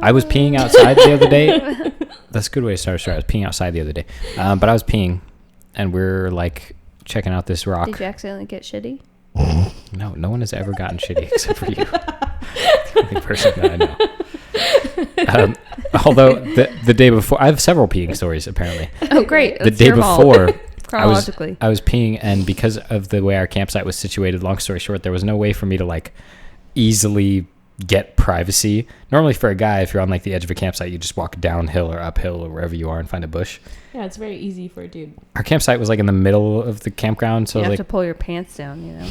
I was peeing outside the other day. That's a good way to start. I was peeing outside the other day. But I was peeing, and we're like checking out this rock. Did you accidentally get shitty? No one has ever gotten shitty except for you. The only person that I know. Although the day before, I have several peeing stories apparently. Oh, great. The day before, chronologically, I was peeing, and because of the way our campsite was situated, long story short, there was no way for me to like easily get privacy. Normally for a guy, if you're on like the edge of a campsite, you just walk downhill or uphill or wherever you are and find a bush. Yeah, it's very easy for a dude. Our campsite was like in the middle of the campground, so you have like to pull your pants down, you know.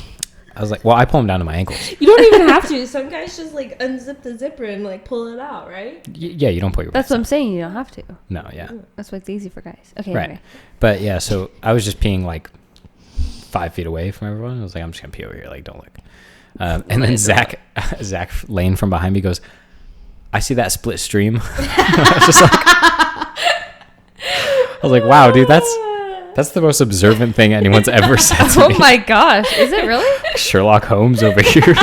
I was like, well, I pull them down to my ankles. You don't even have to. Some guys just like unzip the zipper and like pull it out, right? Yeah, you don't pull your That's pants what I'm down. saying. You don't have to. No, yeah. That's why it's easy for guys. Okay, Right. anyway. But yeah, so I was just peeing like 5 feet away from everyone. I was like, I'm just gonna pee over here, like don't look. And then Zach Lane from behind me goes, I see that split stream. I was just like, I was like, wow, dude, that's the most observant thing anyone's ever said to me. Oh my gosh, is it really? Sherlock Holmes over here.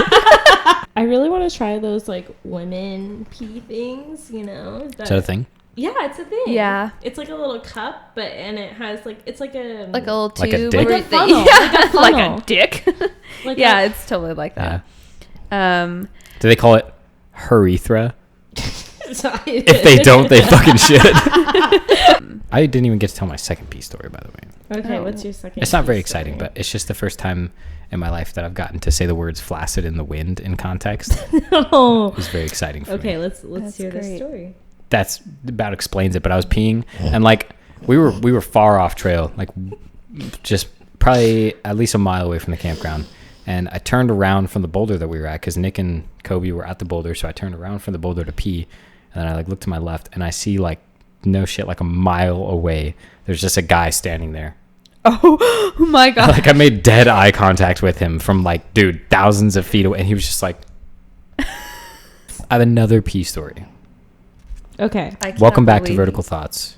I really want to try those like women pee things, you know? Is that a thing? Yeah, it's a thing. Yeah. It's like a little cup, and it has like, it's like a... Like a little Like a tube. dick? Like a funnel. Yeah, Like a like funnel. a dick. Like yeah, a- it's totally like that. Yeah. Do they call it urethra? If If they don't, they fucking should. I didn't even get to tell my second pee story, by the way. Okay, Oh. what's your second? It's not very pee exciting, story? but it's just the first time in my life that I've gotten to say the words flaccid in the wind in context. Oh. It was very exciting for Okay, me. let's That's hear the great. story. That's about explains it, but I was peeing and like we were far off trail, like just probably at least a mile away from the campground. And I turned around from the boulder that we were at because Nick and Kobe were at the boulder. So I turned around from the boulder to pee. And then I like looked to my left and I see like no shit, like a mile away. There's just a guy standing there. Oh my god. Like I made dead eye contact with him from like, dude, thousands of feet away. And he was just like, I have another pee story. Okay. I can't Welcome back to believe- Vertical Thoughts.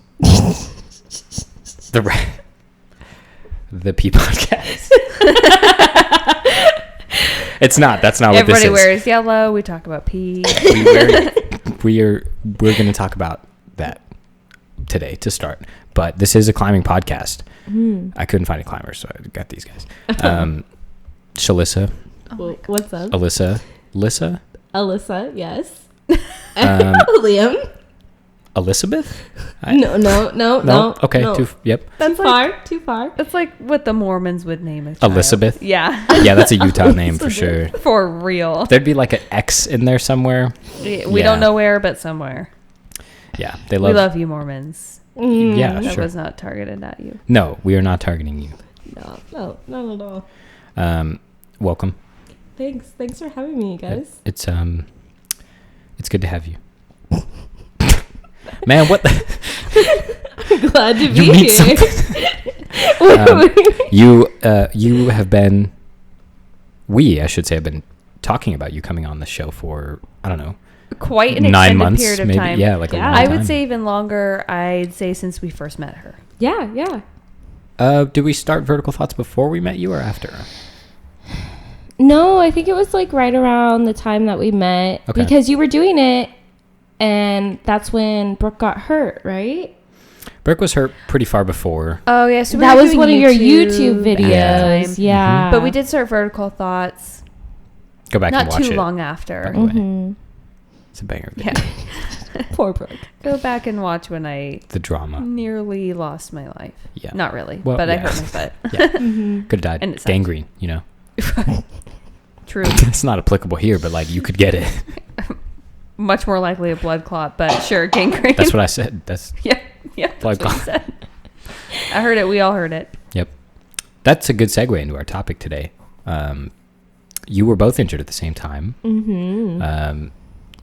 The pee podcast. It's not. That's not what this Everybody is. wears yellow. We talk about pee. We're going to talk about that today to start. But this is a climbing podcast. I couldn't find a climber, so I got these guys. Shalissa, What's up? Alyssa, Lissa, Alyssa, yes. Um, Liam. Elizabeth. No. Okay. No. Yep. That's Too far. That's like what the Mormons would name a child. Elizabeth. Yeah. Yeah, that's a Utah name for sure. For real. There'd be like an X in there somewhere. We Yeah. don't know where, but somewhere. Yeah, they We love you, Mormons. Yeah, That sure. was not targeted at you. No, we are not targeting you. No, not at all. Welcome. Thanks for having me, guys. It's good to have you. Man, what the? I'm glad to You be mean here. You have been. I should say, have been talking about you coming on the show for I don't know, Quite an 9 extended months, period of maybe. time. Yeah, like a Yeah. long I time. would say even longer. I'd say since we first met her. Yeah. Did we start Vertical Thoughts before we met you or after? No, I think it was like right around the time that we met Okay. because you were doing it, and that's when Brooke got hurt, right? Brooke was hurt pretty far before. Oh yeah, so we that were was doing one of your at YouTube the videos. time. Yeah, But we did start Vertical Thoughts Go back and not watch too it. long after. By the way. Mhm. It's a banger video. Yeah. Poor Brooke. Go back and watch when I The drama. nearly lost my life. Yeah. Not really, Well, but I yeah. hurt my foot. Yeah. Mhm. Could have died. And it sucked. Gangrene, you know. True. It's not applicable here, but like you could get it. Much more likely a blood clot, but sure, gangrene. That's what I said. That's Yeah. Blood That's what clot. you said. I heard it. We all heard it. Yep. That's a good segue into our topic today. You were both injured at the same time. Mhm.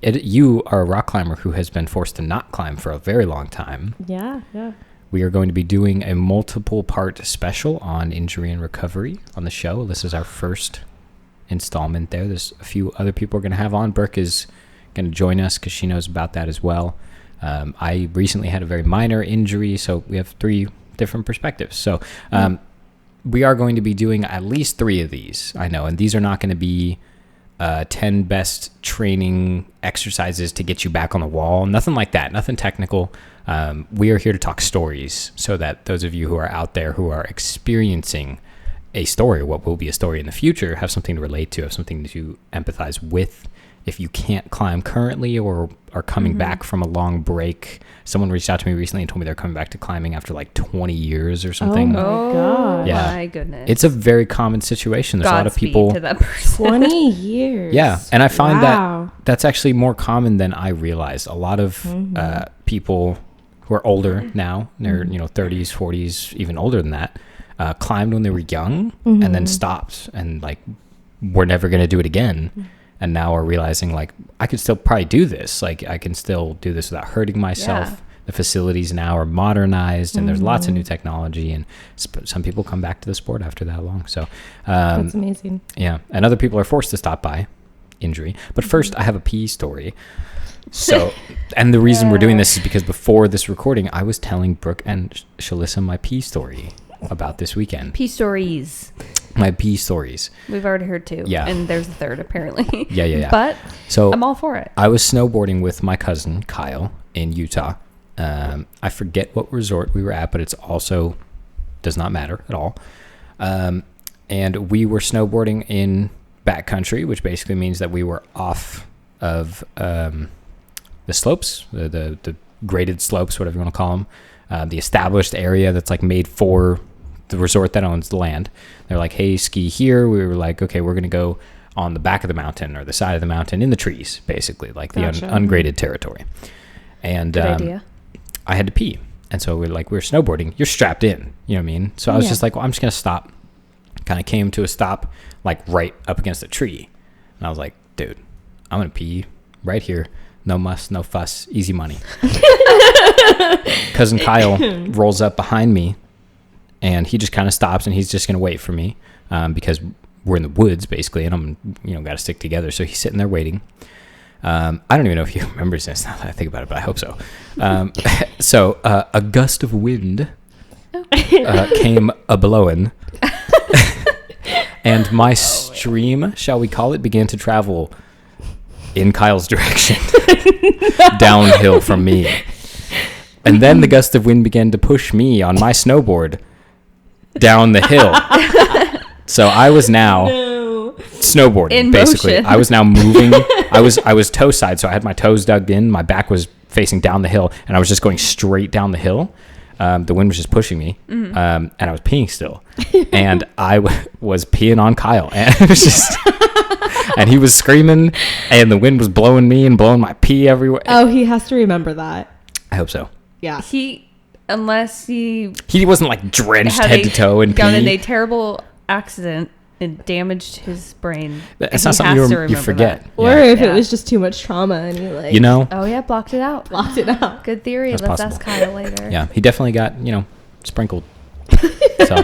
You are a rock climber who has been forced to not climb for a very long time. Yeah. We are going to be doing a multiple part special on injury and recovery on the show. This is our first installment there. There's a few other people we're going to have on. Brooke is going to join us because she knows about that as well. I recently had a very minor injury, so we have 3 different perspectives. So we are going to be doing at least 3 of these, I know, and these are not going to be 10 best training exercises to get you back on the wall. Nothing like that. Nothing technical. We are here to talk stories so that those of you who are out there who are experiencing a story, what will be a story in the future, have something to relate to, have something to empathize with. If you can't climb currently or are coming back from a long break, someone reached out to me recently and told me they're coming back to climbing after like 20 years or something. Oh my God. Yeah. My goodness. It's a very common situation. There's a lot of Godspeed people. to that person. 20 years. Yeah, and I find Wow. that's actually more common than I realized. A lot of people who are older now, they're 30s, 40s, even older than that, climbed when they were young and then stopped and like we're never going to do it again. And now are realizing like I could still probably do this. Like I can still do this without hurting myself. Yeah. The facilities now are modernized and there's lots of new technology, and some people come back to the sport after that long. So That's amazing. yeah, and other people are forced to stop by injury. But first, I have a pee story. So, and the reason we're doing this is because before this recording, I was telling Brooke and Shalissa my pee story about this weekend. Pea stories. My pee stories. We've already heard two. Yeah. And there's a third, apparently. Yeah. But So I'm all for it. I was snowboarding with my cousin Kyle in Utah. I forget what resort we were at, but it's also does not matter at all. And we were snowboarding in backcountry, which basically means that we were off of the slopes, the graded slopes, whatever you want to call them, the established area that's like made for the resort that owns the land. They're like, hey, ski here. We were like, okay, we're going to go on the back of the mountain or the side of the mountain in the trees, basically, like Gotcha. the ungraded territory. And Good idea. I had to pee. And so we're snowboarding. You're strapped in, you know what I mean? So I was just like, well, I'm just going to stop. Kind of came to a stop, like right up against a tree. And I was like, dude, I'm going to pee right here. No muss, no fuss, easy money. Cousin Kyle rolls up behind me and he just kind of stops and he's just going to wait for me because we're in the woods basically and I'm, got to stick together. So he's sitting there waiting. I don't even know if he remembers this now that I think about it, but I hope so. So a gust of wind came a-blowing and my stream, shall we call it, began to travel in Kyle's direction downhill from me. And then the gust of wind began to push me on my snowboard down the hill. So I was now snowboarding In basically. motion. I was now moving. I was toe side, so I had my toes dug in. My back was facing down the hill, and I was just going straight down the hill. The wind was just pushing me, and I was peeing still. And I was peeing on Kyle, and it was just, and he was screaming, and the wind was blowing me and blowing my pee everywhere. Oh, he has to remember that. I hope so. Yeah. Unless he Wasn't like drenched had head to toe in got in a pee. terrible accident and damaged his brain. That's And not he something has to you remember forget. that. Or Yeah. if it Yeah. was just too much trauma and you like, Oh yeah, blocked it out. blocked it out. Good theory. That's Let's possible. ask Kyle later. Yeah, he definitely got, sprinkled. So,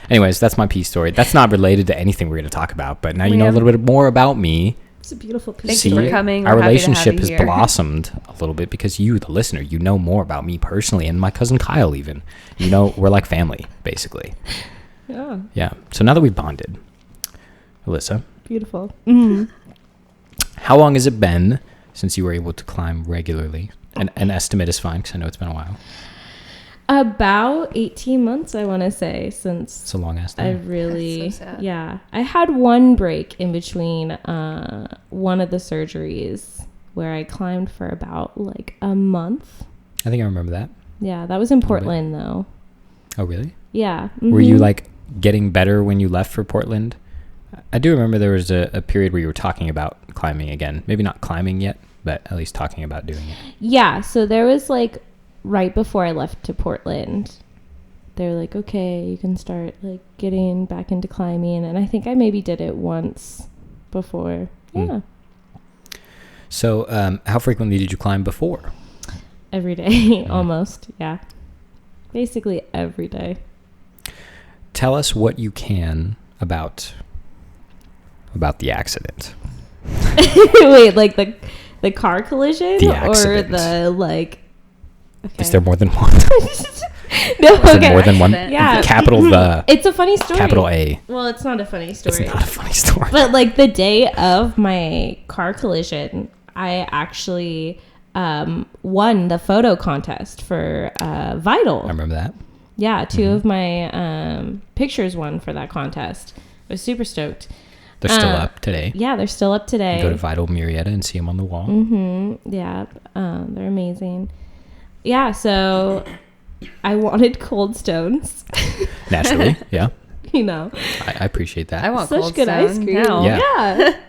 anyways, that's my pee story. That's not related to anything we're going to talk about, but now you know a little bit more about me. It's a beautiful piece. Thanks See, for coming. our We're happy to have relationship you has here. blossomed a little bit because you, the listener, you know more about me personally and my cousin Kyle even. We're like family, basically. Yeah. Yeah. So now that we've bonded, Alyssa, Beautiful. how long has it been since you were able to climb regularly? An estimate is fine because I know it's been a while. About 18 months, I want to say, since It's a long ass I time. really, That's so sad. yeah. I had one break in between one of the surgeries where I climbed for about like a month. I think I remember that. Yeah, that was in bit. Portland though. Oh, really? Yeah. Were you mhm. like getting better when you left for Portland? I do remember there was a period where you were talking about climbing again. Maybe not climbing yet, but at least talking about doing it. Yeah, so there was like right before I left to Portland, they were like, okay, you can start like getting back into climbing. And I think I maybe did it once before. Yeah. So how frequently did you climb before? Every day, almost. Yeah. Basically every day. Tell us what you can about the accident. Wait, like the car collision The or accident. the like Okay. Is there more than one? No, Is there more than one? Yeah. Capital the. It's a funny story. Capital A. Well, it's not a funny story. It's not a funny story. But like the day of my car collision, I actually won the photo contest for Vital. I remember that. Yeah, 2 of my pictures won for that contest. I was super stoked. They're still up today. Yeah, they're still up today. You go to Vital Murrieta and see them on the wall. Yeah, they're amazing. Yeah, so I wanted Cold Stones. Naturally, yeah. You know. I appreciate that. I want Such Cold good ice Stone cream. now. Yeah.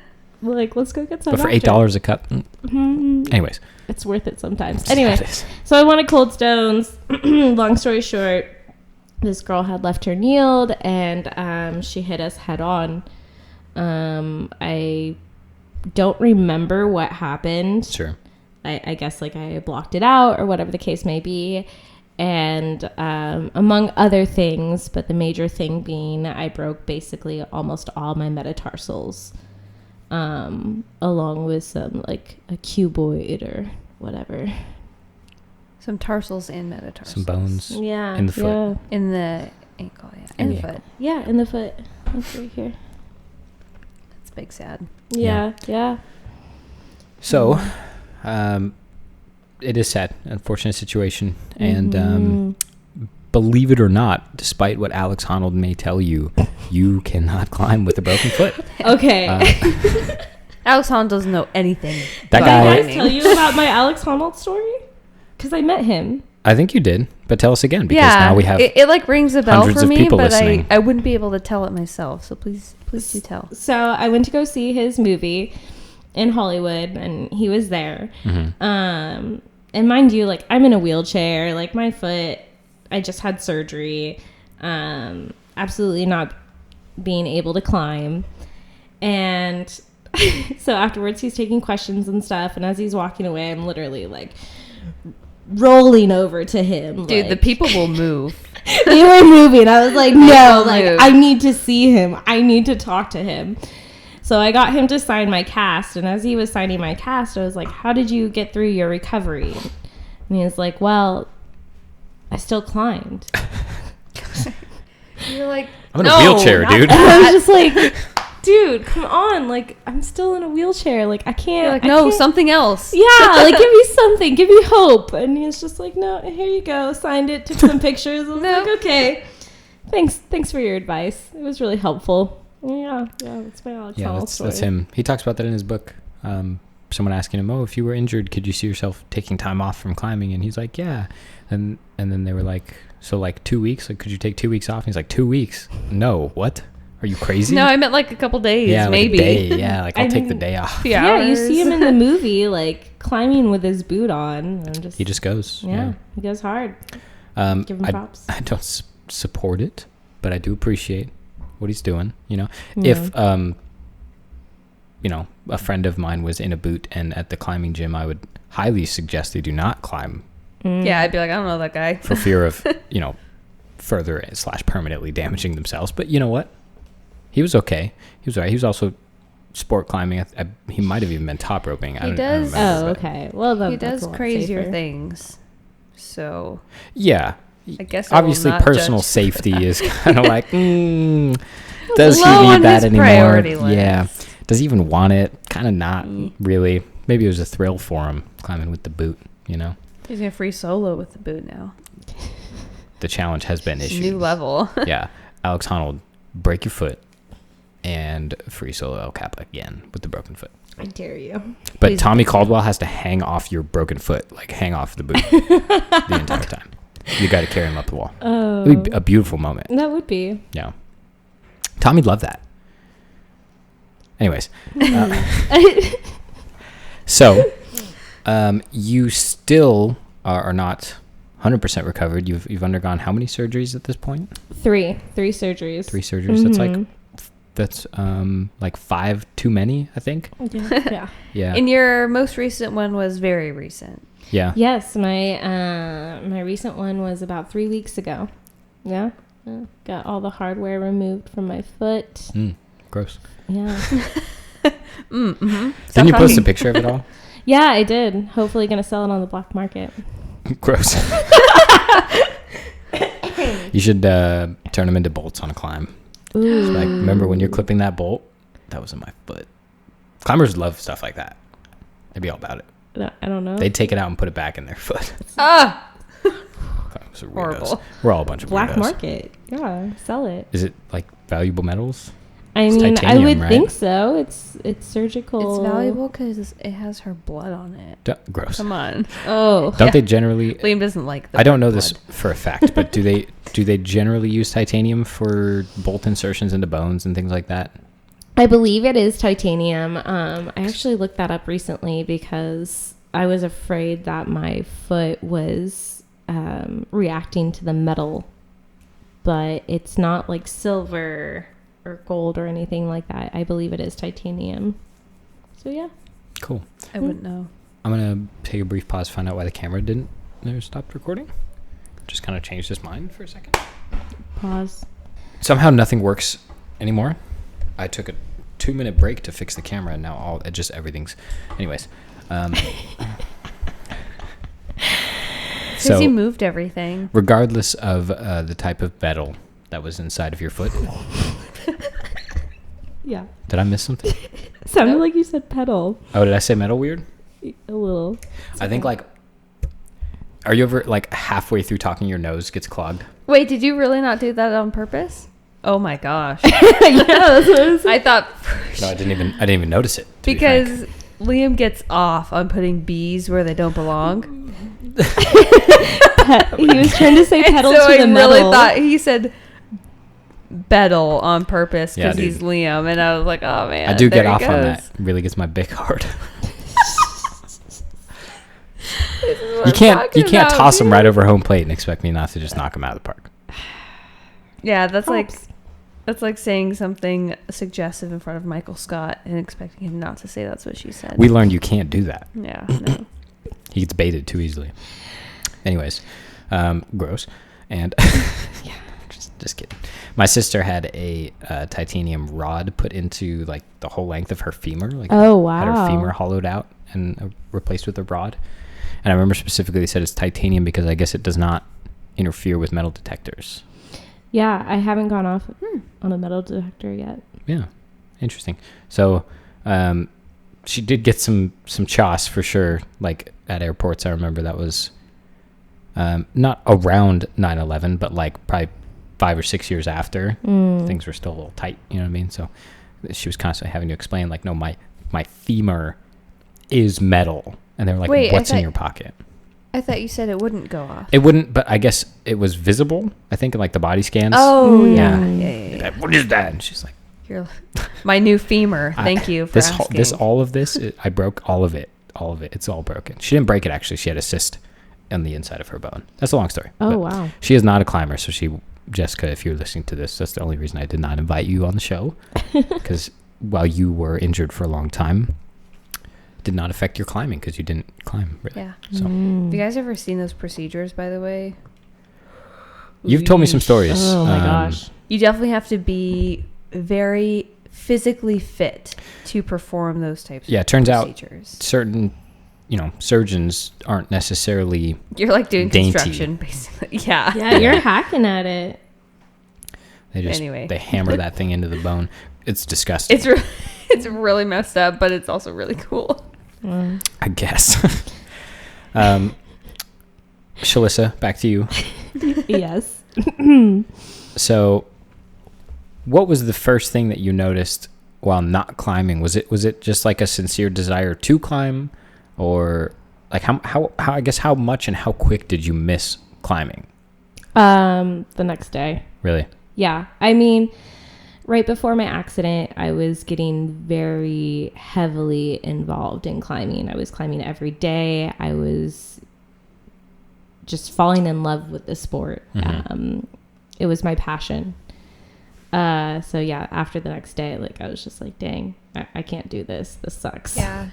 We're like, let's go get some. But for after. $8 a cup. Anyways. It's worth it sometimes. Anyway, so I wanted Cold Stones. Long story short, this girl had left her kneeled and she hit us head on. I don't remember what happened. Sure. I guess like I blocked it out or whatever the case may be. And among other things, but the major thing being I broke basically almost all my metatarsals. Along with some like a cuboid or whatever. Some tarsals and metatarsals. Some bones. Yeah. In the foot. Yeah. In the ankle, yeah. In the foot. Yeah, in the foot. That's right here. That's big sad. Yeah. So, it is sad, unfortunate situation. And believe it or not, despite what Alex Honnold may tell you, you cannot climb with a broken foot. Okay. Alex Honnold doesn't know anything. That Did guy. I guys tell you about my Alex Honnold story? Because I met him. I think you did, but tell us again because now we have. It like rings a bell hundreds for of me, people but listening. I wouldn't be able to tell it myself. So please do tell. So I went to go see his movie in Hollywood, and he was there. And mind you, like I'm in a wheelchair. Like my foot, I just had surgery. Absolutely not being able to climb. And so afterwards, he's taking questions and stuff. And as he's walking away, I'm literally like rolling over to him. Dude, like, the people will move. they were moving. I was like, no, will like move. I need to see him. I need to talk to him. So I got him to sign my cast. And as he was signing my cast, I was like, how did you get through your recovery? And he was like, well, I still climbed. You're like, I'm in a wheelchair, not dude. I was just like, dude, come on. Like, I'm still in a wheelchair. Like, I can't. You're like, I no, can't- something else. Yeah, like, give me something. Give me hope. And he was just like, no, here you go. Signed it, took some pictures. I was No. like, okay. Thanks for your advice. It was really helpful. Yeah, that's my Alex Honnold story. That's him. He talks about that in his book. Someone asking him, if you were injured, could you see yourself taking time off from climbing? And he's like, yeah. And then they were like, so like 2 weeks? Like, could you take 2 weeks off? And he's like, 2 weeks? No, what? Are you crazy? No, I meant like a couple days, yeah, maybe. Like a day. Yeah, like I'll I take the mean, day off. Yeah, you see him in the movie, like, climbing with his boot on. And He just goes. Yeah, he goes hard. Give him props. I don't support it, but I do appreciate what he's doing. Yeah. If a friend of mine was in a boot and at the climbing gym, I would highly suggest they do not climb Yeah, I'd be like, I don't know that guy. for fear of further / permanently damaging themselves. But you know what? He was okay. He was all right. He was also sport climbing. He might have even been top roping. I don't remember, Oh, but- okay. Well, He that's does a lot crazier safer. things. So Yeah. I guess I will Obviously, not personal judge for safety that. is kind of like, does he Low need on that his anymore? priority list. Yeah. Does he even want it? Kind of not really. Maybe it was a thrill for him climbing with the boot, He's gonna free solo with the boot now. The challenge has been issued. New level. Yeah. Alex Honnold, break your foot and free solo El Cap again with the broken foot. I dare you. But Please Tommy Caldwell has to hang off your broken foot, like hang off the boot the entire time. You got to carry him up the wall. Oh, It would be a beautiful moment. that would be. Yeah. Tommy'd love that. Anyways. So, you still are not 100% recovered. You've undergone how many surgeries at this point? Three surgeries. 3 surgeries. That's like 5 too many, I think. Yeah. Yeah. And your most recent one was very recent. Yeah. Yes, my recent one was about 3 weeks ago. Yeah. Got all the hardware removed from my foot. Gross. Yeah. Didn't you post a picture of it all? Yeah, I did. Hopefully gonna sell it on the black market. Gross. You should turn them into bolts on a climb. Ooh. Like, remember when you're clipping that bolt? That was in my foot. Climbers love stuff like that. They'd be all about it. No, I don't know. They'd take it out and put it back in their foot. Ah, Climbers are weirdos. horrible. We're all a bunch of Black weirdos. market. Yeah, sell it. Is it like valuable metals? I It's mean, I titanium, would right? think so. It's surgical. It's valuable because it has her blood on it. Gross. Come on. Oh, Don't they generally? Liam doesn't like the I don't know blood. this for a fact, but do they generally use titanium for bolt insertions into bones and things like that? I believe it is titanium. I actually looked that up recently because I was afraid that my foot was reacting to the metal, but it's not like silver or gold or anything like that. I believe it is titanium. So yeah. Cool. I wouldn't know. I'm gonna take a brief pause, find out why the camera didn't never stopped recording. Just kind of changed his mind for a second. Pause. Somehow nothing works anymore. I took a 2-minute break to fix the camera, and now everything's. Anyways, Because you moved everything. regardless of the type of metal that was inside of your foot, Yeah. did I miss something? Sounded Nope. like you said pedal. Oh, did I say metal weird? A little. I think like. Are you ever like halfway through talking, your nose gets clogged? Wait, did you really not do that on purpose? Oh my gosh. Yeah, that's what I was I thought No, I didn't even notice it. to be frank. because Liam gets off on putting bees where they don't belong. He was trying to say pedal so to I the metal. really thought he said bedel on purpose Yeah, because he's dude. Liam, and I was like, oh man, I do there get he off on goes. that. It really gets my dick hard. This is what You I'm can't talking about, toss them dude. right over home plate and expect me not to just knock them out of the park. Yeah, that's Helps. like saying something suggestive in front of Michael Scott and expecting him not to say that's what she said. We learned you can't do that. Yeah, no. He gets baited too easily. Anyways, gross. And yeah, just kidding. My sister had a titanium rod put into like the whole length of her femur. Like, Oh, had her wow. femur hollowed out and replaced with a rod. And I remember specifically they said it's titanium because I guess it does not interfere with metal detectors. Yeah, I haven't gone off on a metal detector yet. Yeah, interesting. So she did get some choss for sure, like at airports. I remember that was not around 9/11, but like probably 5 or 6 years after. Things were still a little tight, you know what I mean? So she was constantly having to explain, like, no, my femur is metal. And they were like, Wait, what's in your pocket? I thought you said it wouldn't go off. It wouldn't, but I guess it was visible, I think, in like the body scans. Oh, Yeah. yeah. What is that? And she's like, You're my new femur. Thank you for asking. all of this, I broke all of it. All of it. It's all broken. She didn't break it, actually. She had a cyst on the inside of her bone. That's a long story. Oh, But wow. She is not a climber, so Jessica, if you're listening to this, that's the only reason I did not invite you on the show. Because while you were injured for a long time, it did not affect your climbing because you didn't climb, really. Yeah. So Have you guys ever seen those procedures, by the way? you've told me some stories. Oh, my gosh. You definitely have to be very physically fit to perform those types Yeah, of it turns out procedures. certain, surgeons aren't necessarily You're like doing dainty. construction, basically. Yeah. Yeah, you're hacking at it. they hammer that thing into the bone. It's disgusting. It's really messed up, but it's also really cool. I guess. Shalissa, back to you. Yes. So, what was the first thing that you noticed while not climbing? Was it just like a sincere desire to climb, or like how I guess how much and how quick did you miss climbing? The next day. Really? Yeah. I mean, right before my accident, I was getting very heavily involved in climbing. I was climbing every day. I was just falling in love with the sport. It was my passion. So yeah, after the next day, like I was just like, dang, I can't do this. This sucks. Yeah.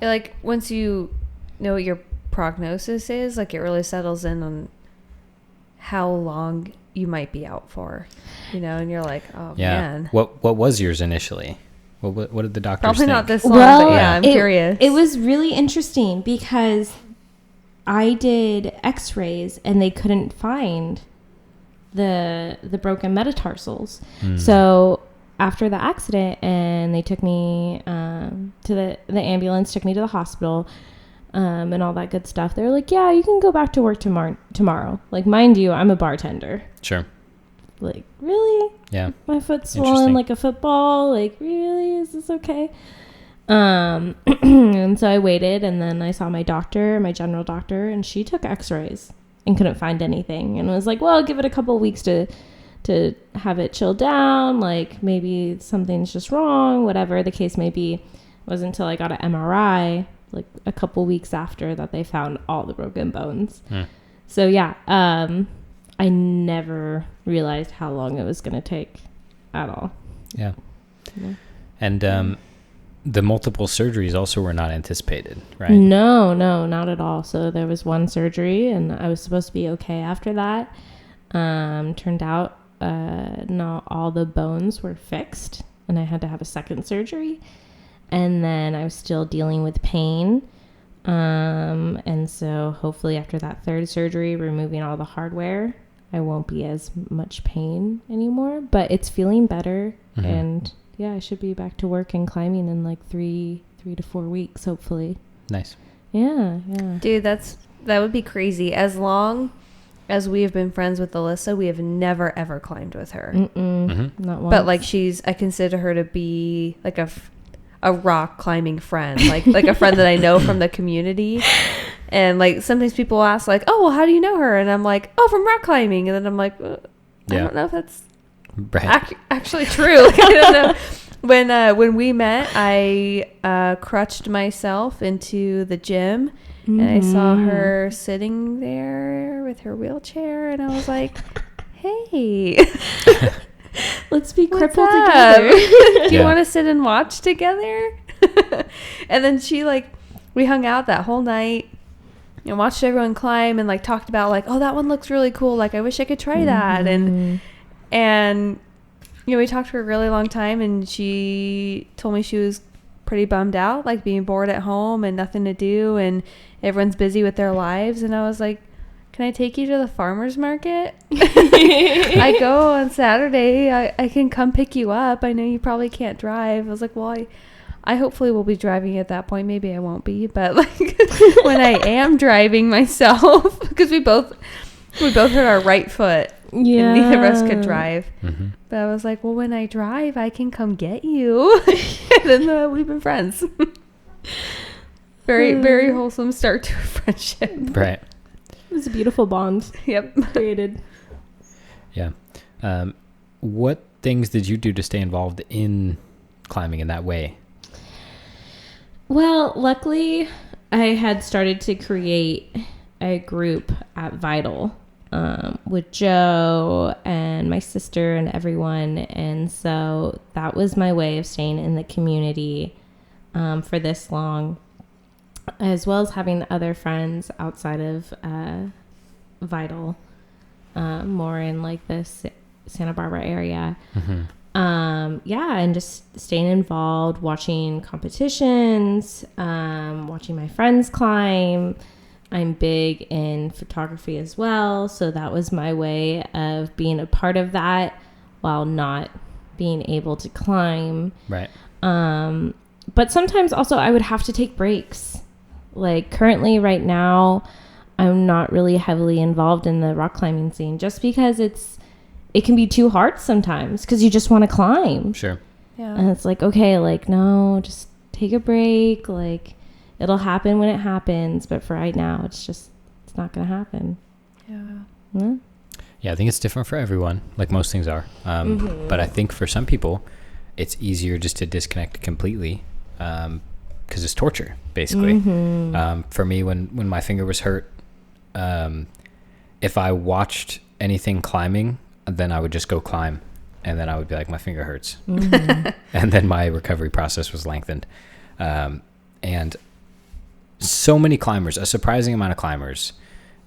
Like once you know what your prognosis is, like it really settles in on how long you might be out for, and you're like, oh man. What was yours initially? What did the doctors Probably think? not this long, Well, but yeah, I'm curious. It was really interesting because I did x-rays and they couldn't find the broken metatarsals. So after the accident, and they took me to the ambulance, took me to the hospital, and all that good stuff. They were like, yeah, you can go back to work tomorrow. Like, mind you, I'm a bartender. Sure. Like, really? Yeah. My foot's swollen like a football. Like, really? Is this okay? And so I waited, and then I saw my general doctor, and she took x-rays and couldn't find anything, and was like, well, give it a couple of weeks to have it chill down. Like, maybe something's just wrong, whatever the case may be. It wasn't until I got an MRI, like a couple weeks after, that they found all the broken bones. So yeah, I never realized how long it was going to take at all. Yeah. And the multiple surgeries also were not anticipated, right? No, not at all. So there was one surgery, and I was supposed to be okay after that. Turned out not all the bones were fixed, and I had to have a second surgery. And then I was still dealing with pain. And so hopefully after that third surgery, removing all the hardware, I won't be as much pain anymore. But it's feeling better, and yeah, I should be back to work and climbing in like 3 to 4 weeks, hopefully. Nice. Yeah. Dude, that would be crazy. As long as we have been friends with Alyssa, we have never ever climbed with her. Not once. But like, I consider her to be like a rock climbing friend, like a friend that I know from the community. And like, sometimes people ask like, oh, well, how do you know her? And I'm like, oh, from rock climbing. And then I'm like, I don't know if that's actually true. Like, I don't know. When we met, I crutched myself into the gym, and I saw her sitting there with her wheelchair, and I was like, hey, let's be crippled together. Do you want to sit and watch together? And then we hung out that whole night and watched everyone climb, and like talked about like, oh, that one looks really cool. Like, I wish I could try that. And you know, we talked for a really long time, and she told me she was pretty bummed out, like being bored at home and nothing to do, and everyone's busy with their lives. And I was like, can I take you to the farmer's market? I go on Saturday. I can come pick you up. I know you probably can't drive. I was like, well, I hopefully will be driving at that point. Maybe I won't be, but like when I am driving myself, because we both hurt our right foot. Yeah. And neither of us could drive. But I was like, well, when I drive, I can come get you. And then we've been friends. Very, very wholesome start to a friendship. Right. It was a beautiful bond. Yep. Created. Yeah. What things did you do to stay involved in climbing in that way? Well, luckily, I had started to create a group at Vital with Joe and my sister and everyone. And so that was my way of staying in the community for this long, as well as having other friends outside of Vital, more in like the Santa Barbara area. And just staying involved, watching competitions, watching my friends climb. I'm big in photography as well, so that was my way of being a part of that while not being able to climb. Right. But sometimes also I would have to take breaks. Like currently right now, I'm not really heavily involved in the rock climbing scene just because it can be too hard sometimes because you just want to climb. Sure. Yeah. And it's like, okay, like, no, just take a break. Like, it'll happen when it happens. But for right now, it's not going to happen. Yeah. Yeah, I think it's different for everyone, like most things are. But I think for some people, it's easier just to disconnect completely because it's torture, basically. For me, when my finger was hurt, if I watched anything climbing, then I would just go climb, and then I would be like, my finger hurts. And then my recovery process was lengthened. And so many climbers, a surprising amount of climbers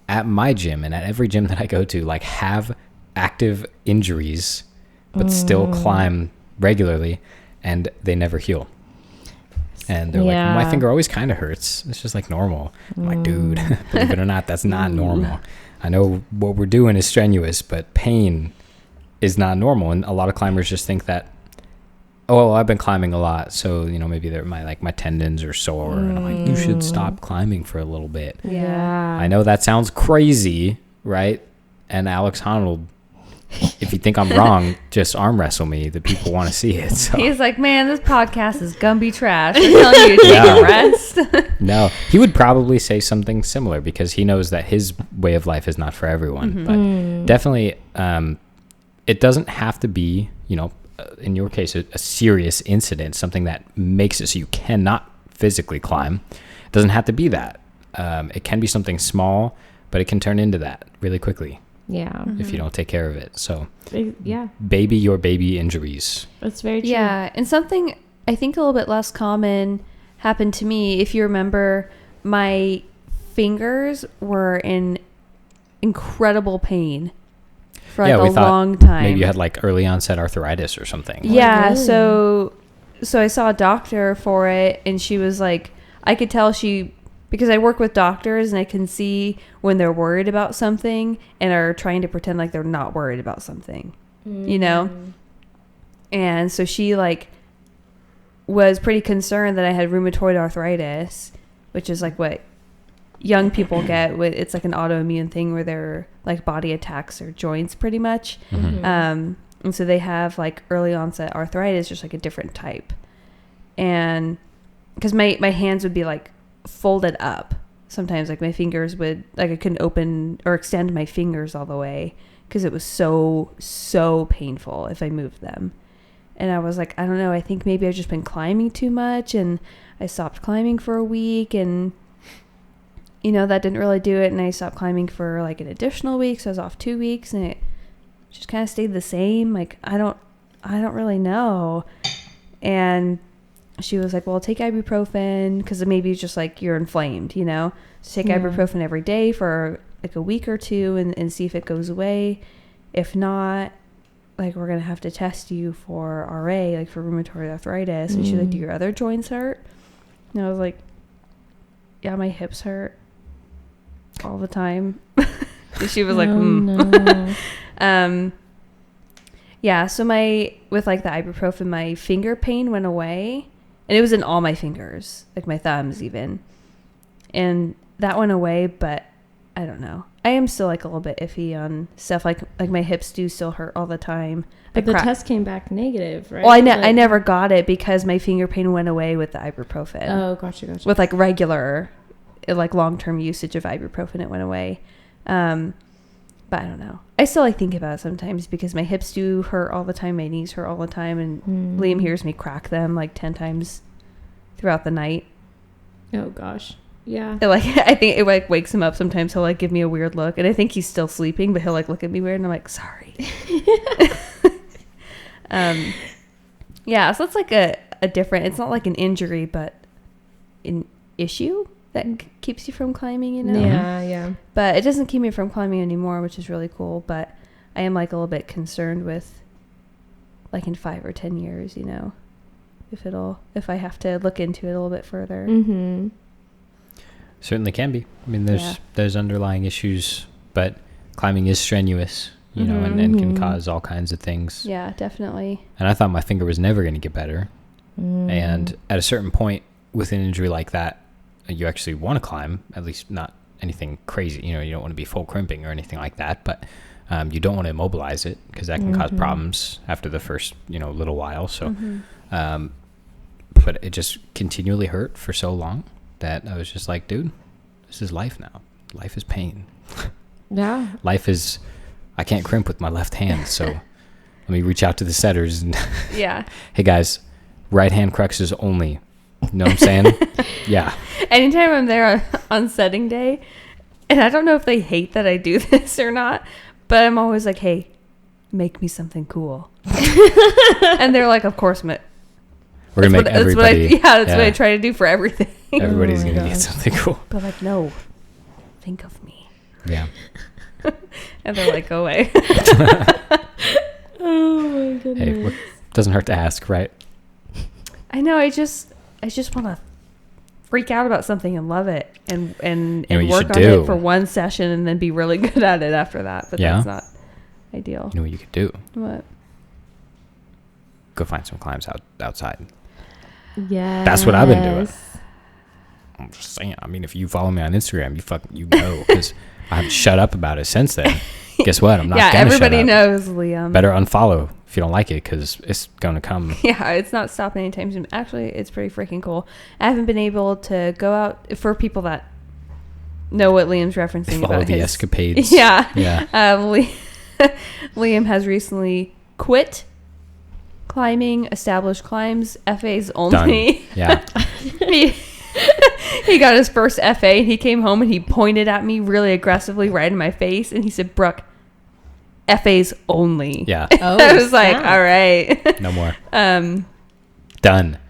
at my gym and at every gym that I go to, like, have active injuries, but still climb regularly, and they never heal. And they're like, my finger always kind of hurts. It's just like normal. I'm like, dude, believe it or not, that's not normal. I know what we're doing is strenuous, but pain is not normal. And a lot of climbers just think that, oh, I've been climbing a lot, so maybe my tendons are sore, and I'm like, you should stop climbing for a little bit. Yeah. I know that sounds crazy, right? And Alex Honnold, if you think I'm wrong, just arm wrestle me. The people want to see it. So. He's like, man, this podcast is Gumby trash. We're telling you to take a rest. No, he would probably say something similar because he knows that his way of life is not for everyone. But definitely, it doesn't have to be, in your case, a serious incident, something that makes it so you cannot physically climb. It doesn't have to be that. It can be something small, but it can turn into that really quickly. Yeah. If you don't take care of it. So, yeah. Baby your baby injuries. That's very true. Yeah. And something I think a little bit less common happened to me. If you remember, my fingers were in incredible pain for like a long time. Maybe you had like early onset arthritis or something. Yeah. Really? So I saw a doctor for it, and she was like, I could tell because I work with doctors and I can see when they're worried about something and are trying to pretend like they're not worried about something, And so she was pretty concerned that I had rheumatoid arthritis, which is like what young people get. It's like an autoimmune thing where their body attacks their joints pretty much. And so they have early onset arthritis, just a different type. And because my hands would be folded up sometimes, my fingers would I couldn't open or extend my fingers all the way because it was so painful if I moved them. And I was like, I don't know, I think maybe I've just been climbing too much, and I stopped climbing for a week, and that didn't really do it, and I stopped climbing for an additional week, so I was off 2 weeks, and it just kind of stayed the same. I don't really know. And she was like, well, take ibuprofen, because maybe it's just you're inflamed, so take ibuprofen every day for a week or two and see if it goes away. If not, we're going to have to test you for RA, for rheumatoid arthritis. And she's like, do your other joints hurt? And I was like, yeah, my hips hurt all the time. She was like, no. Yeah, so with the ibuprofen, my finger pain went away. And it was in all my fingers, my thumbs even. And that went away, but I don't know. I am still a little bit iffy on stuff like my hips do still hurt all the time. But the test came back negative, right? Well, I never got it because my finger pain went away with the ibuprofen. Oh, gotcha. With regular, long-term usage of ibuprofen, it went away. But I don't know. I still think about it sometimes because my hips do hurt all the time. My knees hurt all the time. And Liam hears me crack them 10 times throughout the night. Oh, gosh. Yeah. I think it wakes him up sometimes. He'll give me a weird look. And I think he's still sleeping, but he'll look at me weird. And I'm like, sorry. Yeah. So it's a different, it's not an injury, but an issue that keeps you from climbing, Yeah. But it doesn't keep me from climbing anymore, which is really cool. But I am a little bit concerned with in 5 or 10 years, if I have to look into it a little bit further. Certainly can be. I mean, there's underlying issues, but climbing is strenuous, and can cause all kinds of things. Yeah, definitely. And I thought my finger was never going to get better. And at a certain point with an injury like that, you actually want to climb, at least not anything crazy. You don't want to be full crimping or anything like that, but you don't want to immobilize it because that can cause problems after the first, little while. So, but it just continually hurt for so long that I was just like, dude, this is life now. Life is pain. Yeah. Life is, I can't crimp with my left hand. So let me reach out to the setters and yeah. Hey guys, right hand cruxes only. You know what I'm saying? Yeah. Anytime I'm there on setting day, and I don't know if they hate that I do this or not, but I'm always like, hey, make me something cool. And they're like, of course, we're going to make everybody. That's what I try to do for everything. Everybody's going to get something cool. But no, think of me. Yeah. And they're like, go away. Oh my goodness. Hey, doesn't hurt to ask, right? I know. I I just want to freak out about something and love it and You know what you work should on do? it for one session and then be really good at it after that. But Yeah. that's not ideal. You know what you could do? What? Go find some climbs outside. Yeah. That's what I've been doing. I'm just saying. I mean, if you follow me on Instagram, you know, because I haven't shut up about it since then. Guess what? I'm not. Yeah, gonna everybody shut up. knows, Liam. Better unfollow if you don't like it, because it's gonna come. Yeah, it's not stopping anytime soon. Actually, it's pretty freaking cool. I haven't been able to go out for people that know what Liam's referencing Follow about the his escapades. Yeah, Yeah. Liam has recently quit climbing established climbs, FAs only. Done. Yeah. He got his first FA and he came home and he pointed at me really aggressively right in my face and he said, "Brooke, FAs only." Yeah. Oh, I was like, snap. all right. No more. Done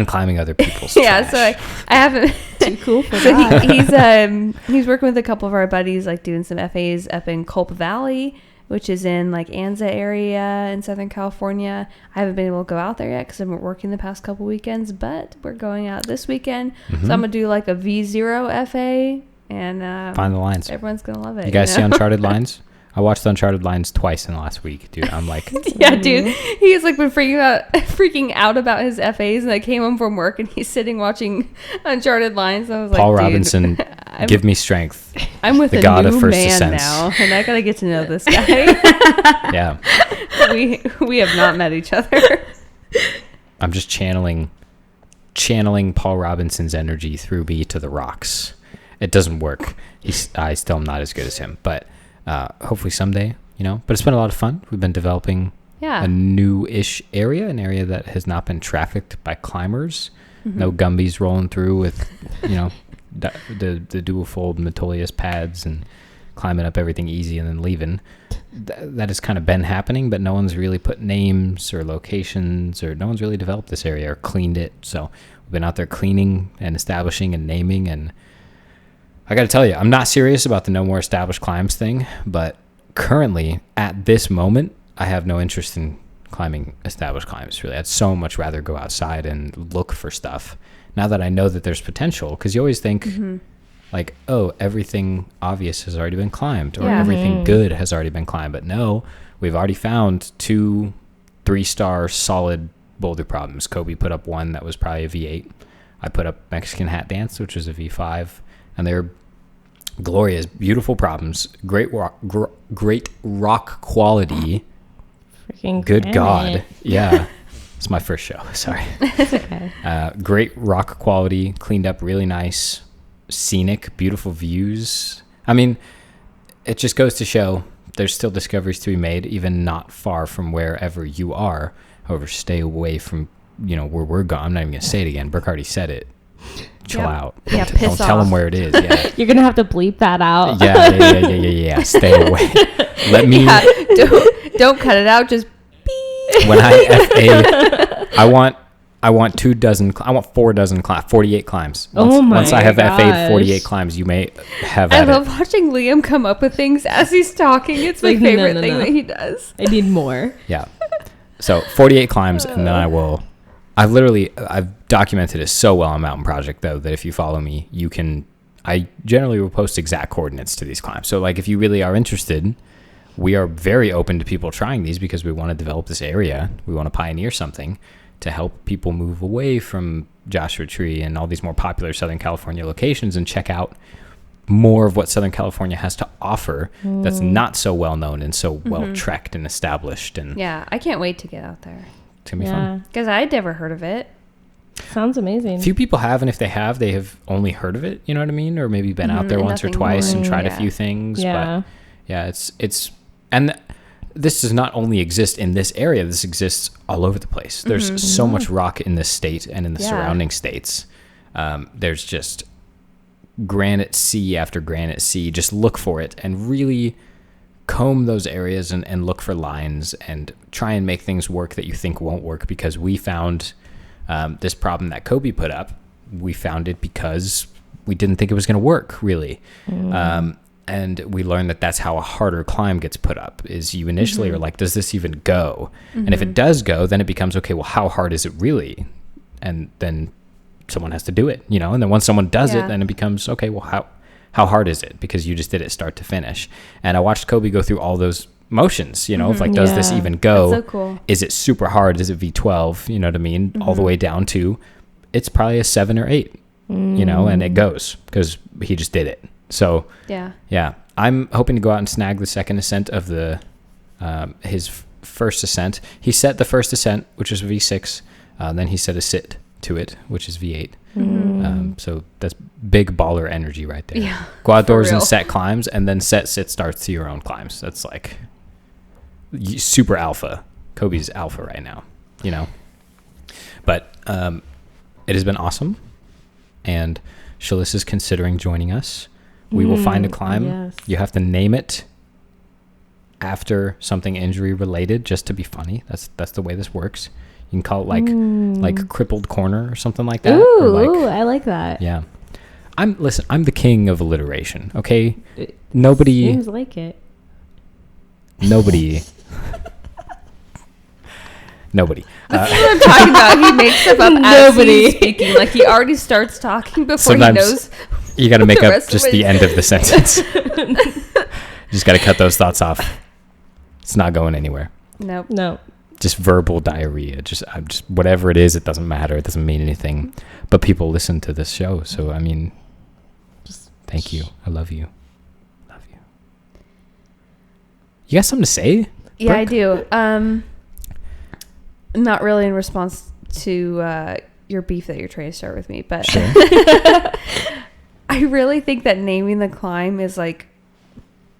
climbing other people's Yeah, trash. so I haven't. Too cool for So that. he's working with a couple of our buddies, like doing some FAs up in Culp Valley, which is in like Anza area in Southern California. I haven't been able to go out there yet because I've been working the past couple weekends, but we're going out this weekend. So I'm gonna do like a V0 FA, and Find the lines. everyone's gonna love it. You guys see know? Uncharted Lines? I watched Uncharted Lines twice in the last week, dude. I'm like, Yeah, dude. He's like been freaking out about his FAs, and I came home from work, and he's sitting watching Uncharted Lines. I was like, Paul dude, Robinson, give me strength. I'm with the a god of new first man ascents. now, and I gotta get to know this guy. Yeah. we have not met each other. I'm just channeling Paul Robinson's energy through me to the rocks. It doesn't work. I still am not as good as him, but hopefully someday, you know. But it's been a lot of fun. We've been developing Yeah. a new-ish area, an area that has not been trafficked by climbers. No Gumbies rolling through with, you know, the dual-fold Metolius pads and climbing up everything easy and then leaving. That has kind of been happening, but no one's really put names or locations, or no one's really developed this area or cleaned it. So we've been out there cleaning and establishing and naming, and I got to tell you, I'm not serious about the no more established climbs thing, but currently at this moment, I have no interest in climbing established climbs. Really, I'd so much rather go outside and look for stuff now that I know that there's potential, because you always think like, oh, everything obvious has already been climbed, or Yeah. everything good has already been climbed. But no, we've already found 2 3-star solid boulder problems. Kobe put up one that was probably a V8. I put up Mexican Hat Dance, which was a V5, and they're glorious, beautiful problems. Great rock quality. Freaking Good damn God. it. Yeah. It's my first show. Sorry. It's okay. Great rock quality, cleaned up really nice, scenic, beautiful views. I mean, it just goes to show there's still discoveries to be made, even not far from wherever you are. However, stay away from, you know, where we're going. I'm not even going to say it again. Brooke already said it. Chill Yep. out. Yeah, Don't piss tell off. them where it is. Yeah. You're gonna have to bleep that out. Yeah. Stay away. Let me. Yeah, don't cut it out. Just When I FA, I want 4 dozen 48 climbs. Oh my Once I have FA'd gosh. 48 climbs, you may have I at love it. watching Liam come up with things as he's talking. It's my Like, no, favorite no, thing no. that he does. I need more. Yeah. So 48 climbs, and then I've documented it so well on Mountain Project, though, that if you follow me, I generally will post exact coordinates to these climbs. So like, if you really are interested, we are very open to people trying these, because we want to develop this area. We want to pioneer something to help people move away from Joshua Tree and all these more popular Southern California locations and check out more of what Southern California has to offer that's not so well known and so well trekked and established. And Yeah, I can't wait to get out there it's gonna be Yeah. fun. because I'd never heard of it. Sounds amazing. Few people have, and if they have only heard of it, you know what I mean? Or maybe been out there and once or nothing twice more. and tried a Yeah. few things. Yeah. But yeah, it's and this does not only exist in this area, this exists all over the place. There's so much rock in this state and in the Yeah. surrounding states. There's just granite sea after granite sea. Just look for it and really comb those areas and look for lines and try and make things work that you think won't work, because we found this problem that Kobe put up. We found it because we didn't think it was going to work, really. And we learned that that's how a harder climb gets put up, is you initially are like, does this even go? And if it does go, then it becomes, okay, well, how hard is it really? And then someone has to do it, you know, and then once someone does Yeah. it, then it becomes, okay, well, how hard is it? Because you just did it start to finish. And I watched Kobe go through all those motions, you know, of like, does this Yeah. even go? That's so cool. Is it super hard? Is it V12? You know what I mean? All the way down to, it's probably a 7 or 8, you know, and it goes because he just did it. So Yeah. I'm hoping to go out and snag the second ascent of the his first ascent. He set the first ascent, which was V6. Then he set a sit to it, which is V8. So that's big baller energy right there. Yeah, Go outdoors for and real. set climbs, and then set sit starts to your own climbs. That's like super alpha. Kobe's alpha right now, you know. But it has been awesome, and Shalissa is considering joining us. We will find a climb. Yes. You have to name it after something injury related, just to be funny. That's the way this works. You can call it like crippled corner or something like that. Ooh, or like, ooh, I like that. yeah. I'm the king of alliteration. Okay, nobody. Seems like it. Nobody. That's what I'm talking about. He makes stuff up as he's speaking. Like he already starts talking before Sometimes he knows. You got to make the up rest of just it the is. end of the sentence. You just got to cut those thoughts off. It's not going anywhere. Nope. No. Just verbal diarrhea. Just whatever it is, it doesn't matter. It doesn't mean anything. But people listen to this show, so I mean, Just thank you. I love you. Love you. You got something to say? Yeah, I Brooke? do. Not really in response to your beef that you're trying to start with me, but Sure. I really think that naming the climb is like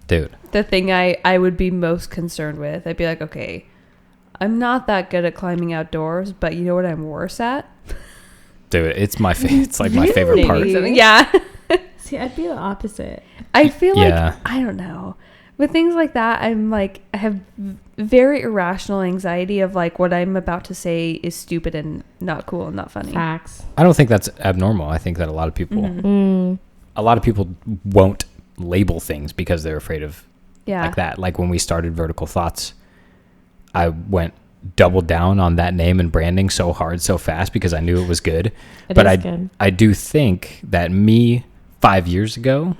Dude. the thing I would be most concerned with. I'd be like, okay, I'm not that good at climbing outdoors, but you know what I'm worse at? Dude, it's it's like my favorite part. Really? Yeah. See, I'd be the opposite. I feel Yeah. like, I don't know. With things like that, I'm like, I have very irrational anxiety of like what I'm about to say is stupid and not cool and not funny. Facts. I don't think that's abnormal. I think that a lot of people won't label things because they're afraid of like that. Like when we started Vertical Thoughts, I went double down on that name and branding so hard, so fast because I knew it was good. I do think that me 5 years ago,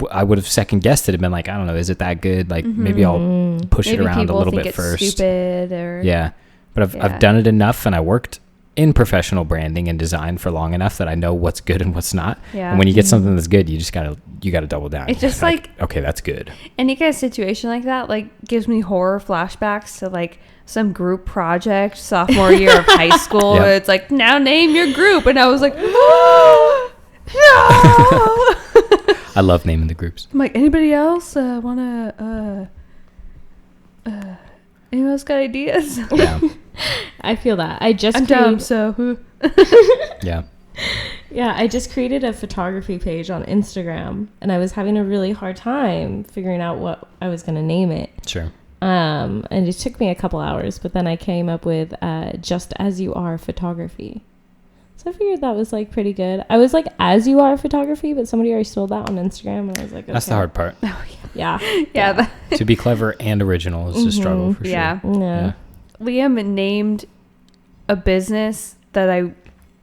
I would have second guessed it and been like, I don't know, is it that good? Like maybe I'll push it around a people little think bit it's first. Stupid or Yeah. But I've done it enough, and I worked in professional branding and design for long enough that I know what's good and what's not. Yeah. And when you get something that's good, you gotta double down. It's just like okay, that's good. any kind of situation like that, like gives me horror flashbacks to like some group project sophomore year of high school. Yep. Where it's like, now name your group, and I was like, no. I love naming the groups. I'm like, anybody else wanna anyone else got ideas? Yeah. I feel that. I just I'm created, dumb, so Yeah. Yeah, I just created a photography page on Instagram, and I was having a really hard time figuring out what I was going to name it. Sure. And it took me a couple hours, but then I came up with Just As You Are Photography. So I figured that was like pretty good. I was like As You Are Photography, but somebody already stole that on Instagram, and I was like, okay. That's the hard part. Yeah. yeah. To be clever and original is a struggle for sure. Yeah. Yeah. Liam named a business that I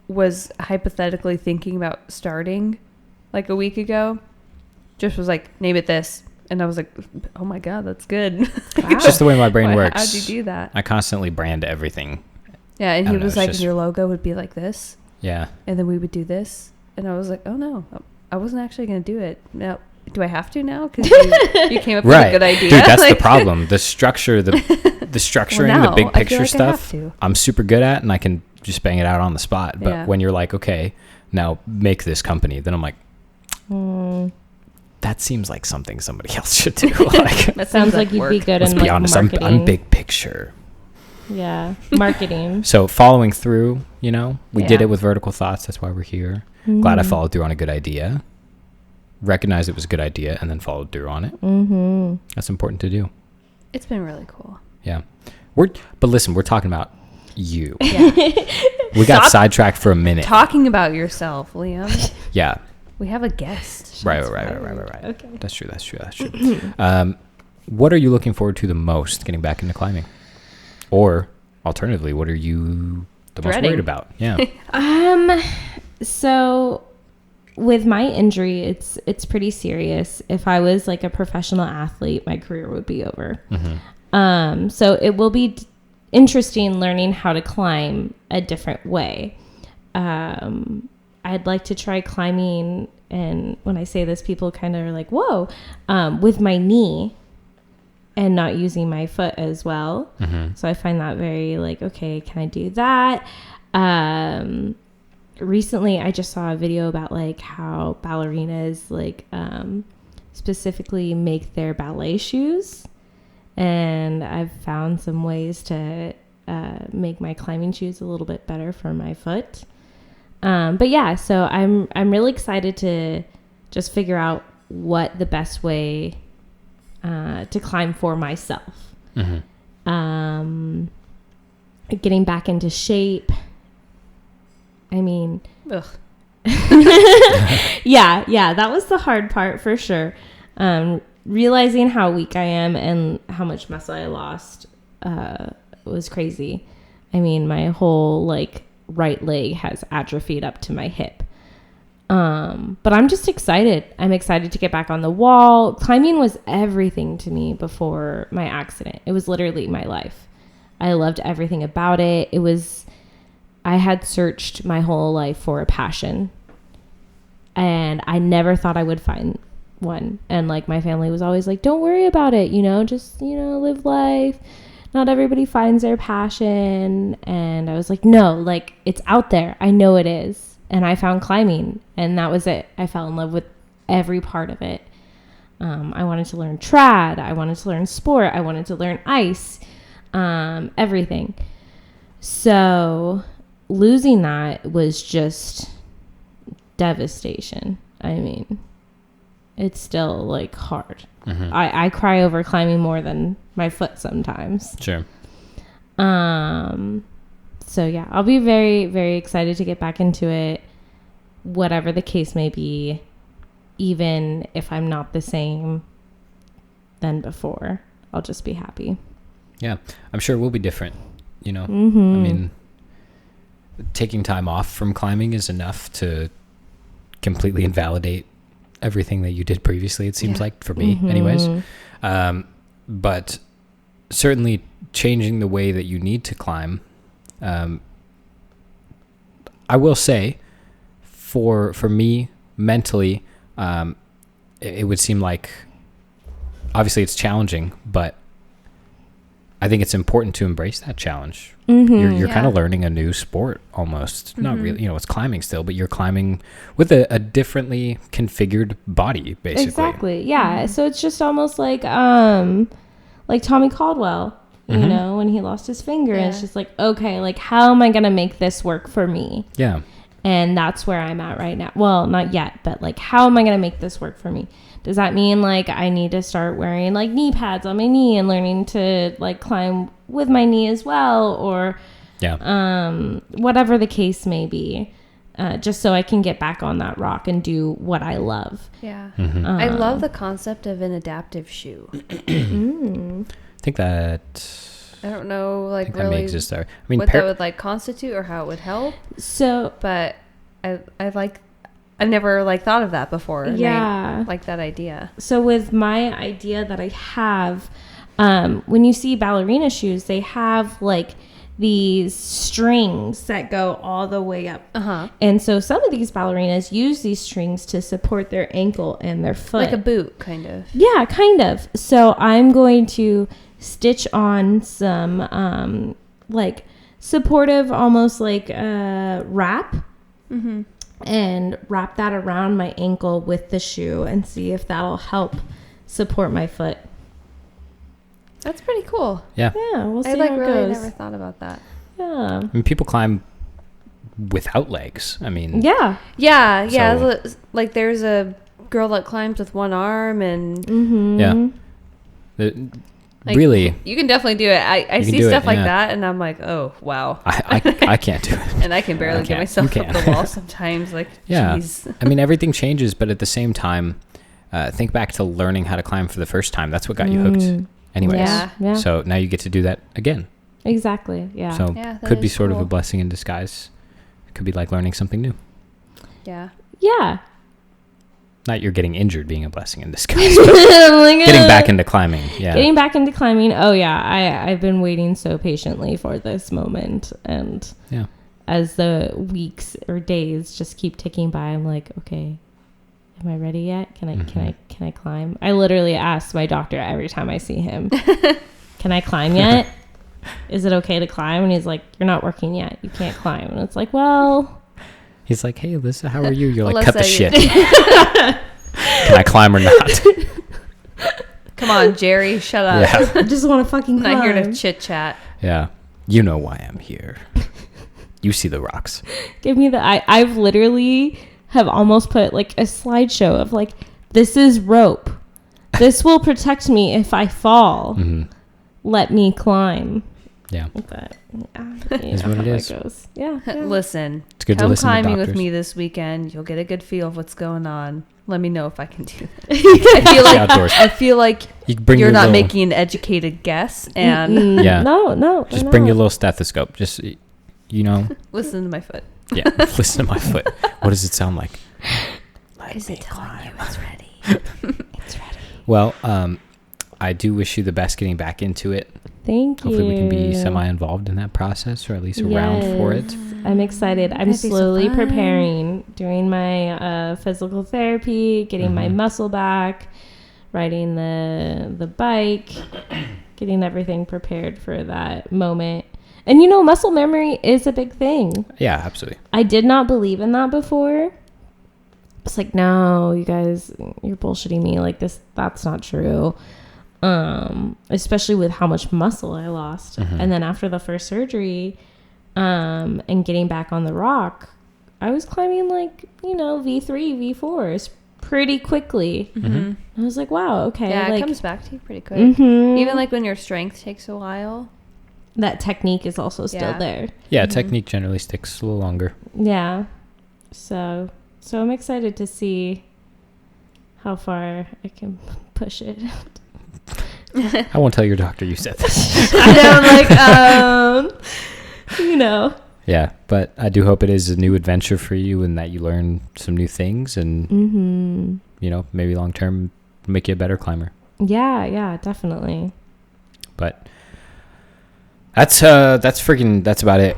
was hypothetically thinking about starting like a week ago. Just was like, name it this. And I was like, oh my God, that's good. It's just the way my brain works. How'd you do that? I constantly brand everything. Yeah, and I he don't was know, it's like, just- your logo would be like this. Yeah. And then we would do this. And I was like, oh no, I wasn't actually going to do it. Now, do I have to now? Because you came up with a good idea. Dude, that's Like- the problem. The structure, the structuring, Well, the now, big I feel picture like I have stuff, to. I'm super good at, and I can just bang it out on the spot. But Yeah. when you're like, okay, now make this company, then I'm like, that seems like something somebody else should do. Like, That Sounds like you'd work. be good let's in be like honest, marketing. I'm big picture. Yeah, marketing. So following through, we did Yeah. it with Vertical Thoughts. That's why we're here. Glad I followed through on a good idea. Recognized it was a good idea and then followed through on it. Mm-hmm. That's important to do. It's been really cool. Yeah. But listen, we're talking about you. Yeah. We got Stop sidetracked for a minute. Talking about yourself, Liam. Yeah. We have a guest. Right. Okay. That's true. What are you looking forward to the most getting back into climbing? Or alternatively, what are you the most worried about? Yeah. So with my injury, it's pretty serious. If I was like a professional athlete, my career would be over. So it will be interesting learning how to climb a different way. I'd like to try climbing, and when I say this, people kind of are like, whoa, with my knee and not using my foot as well. So I find that very like, okay, can I do that? Recently I just saw a video about like how ballerinas like specifically make their ballet shoes, and I've found some ways to make my climbing shoes a little bit better for my foot. But yeah, so I'm really excited to just figure out what the best way to climb for myself. Getting back into shape. I mean, yeah, that was the hard part for sure. Realizing how weak I am and how much muscle I lost was crazy. I mean, my whole like right leg has atrophied up to my hip. But I'm just excited. I'm excited to get back on the wall. Climbing was everything to me before my accident. It was literally my life. I loved everything about it. I had searched my whole life for a passion, and I never thought I would find one. And like my family was always like, don't worry about it, just, live life. Not everybody finds their passion. And I was like, no, like it's out there. I know it is. And I found climbing, and that was it. I fell in love with every part of it. I wanted to learn trad. I wanted to learn sport. I wanted to learn ice, everything. So losing that was just devastation. I mean, it's still like hard. I cry over climbing more than my foot sometimes. Sure. So yeah, I'll be very, very excited to get back into it, whatever the case may be, even if I'm not the same than before. I'll just be happy. Yeah, I'm sure it will be different, I mean, taking time off from climbing is enough to completely invalidate everything that you did previously, it seems like, for me anyways. But certainly changing the way that you need to climb, I will say for me mentally, it would seem like obviously it's challenging, but I think it's important to embrace that challenge. You're kind of learning a new sport almost. Not really, it's climbing still, but you're climbing with a differently configured body, basically. Exactly. Yeah. So it's just almost like Tommy Caldwell, when he lost his finger. And it's just like, okay, like how am I going to make this work for me? Yeah. And that's where I'm at right now. Well, not yet, but like, how am I going to make this work for me? Does that mean like I need to start wearing like knee pads on my knee and learning to like climb with my knee as well, or whatever the case may be, just so I can get back on that rock and do what I love. Yeah. I love the concept of an adaptive shoe. I think that I don't know, like that really may exist there. I mean, what that would like constitute or how it would help. So, but I've never like thought of that before. Yeah. I like that idea. So with my idea that I have, when you see ballerina shoes, they have like these strings that go all the way up. And so some of these ballerinas use these strings to support their ankle and their foot. Like a boot, kind of. Yeah, kind of. So I'm going to stitch on some like supportive, almost like wrap. And wrap that around my ankle with the shoe and see if that'll help support my foot. That's pretty cool. Yeah. Yeah, we'll see I like how it really goes. never thought about that. Yeah. I mean, people climb without legs. I mean, Yeah. So, like there's a girl that climbs with one arm and like, really, you can definitely do it. I see stuff like that, and I'm like, oh wow, I can't do it, and I can barely get myself up the wall sometimes. Like, geez. I mean, everything changes, but at the same time, think back to learning how to climb for the first time. That's what got you hooked, anyways. Yeah. So now you get to do that again. Exactly. Yeah. So Yeah, that could be is sort of a cool. blessing in disguise. It could be like learning something new. Yeah. Yeah. Not you're getting injured being a blessing in disguise, but getting back into climbing. Yeah. Getting back into climbing. Oh yeah, I've been waiting so patiently for this moment, and Yeah. as the weeks or days just keep ticking by, I'm like, okay, am I ready yet? Can I climb? I literally ask my doctor every time I see him, can I climb yet? Is it okay to climb? And he's like, you're not working yet. You can't climb. And it's like, well. He's like, hey, Alyssa, how are you? You're like, Alyssa, cut the shit. Can I climb or not? Come on, Jerry, shut up. Yeah. I just want to fucking I'm climb. not here to chit chat. Yeah. You know why I'm here. You see the rocks. Give me the. I've literally have almost put like a slideshow of like, this is rope. This will protect me if I fall. Mm-hmm. Let me climb. Yeah. But Is what it is. Goes. Yeah. Listen, It's good to come listen to climbing with doctors. me this weekend. You'll get a good feel of what's going on. Let me know if I can do that. Outdoors. I feel like You bring you're your not little, making an educated guess, and Yeah. No. Just bring your little stethoscope. Just, you know. listen to my foot. Yeah. Listen to my foot. What does it sound like? Is it telling you it's ready? It's ready. Well, I do wish you the best getting back into it. Thank you. Hopefully we can be semi-involved in that process, or at least around for it. I'm excited. I'm That'd be so slowly fun. preparing, doing my physical therapy, getting my Mhm. muscle back, riding the bike, getting everything prepared for that moment. And muscle memory is a big thing. Yeah, absolutely. I did not believe in that before. It's like, no, you guys, you're bullshitting me. Like that's not true. Especially with how much muscle I lost. Mhm. And then after the first surgery, and getting back on the rock, I was climbing like, V3, V4s pretty quickly. Mhm. I was like, wow, okay. Yeah, like, it comes back to you pretty quick. mhm. Even like when your strength takes a while. that technique is also still Yeah. there. Yeah, Mhm. technique generally sticks a little longer. Yeah. So I'm excited to see how far I can push it. I won't tell your doctor you said that. I know, like, Yeah, but I do hope it is a new adventure for you and that you learn some new things and, Mm-hmm. Maybe long term make you a better climber. Yeah, definitely. But that's about it.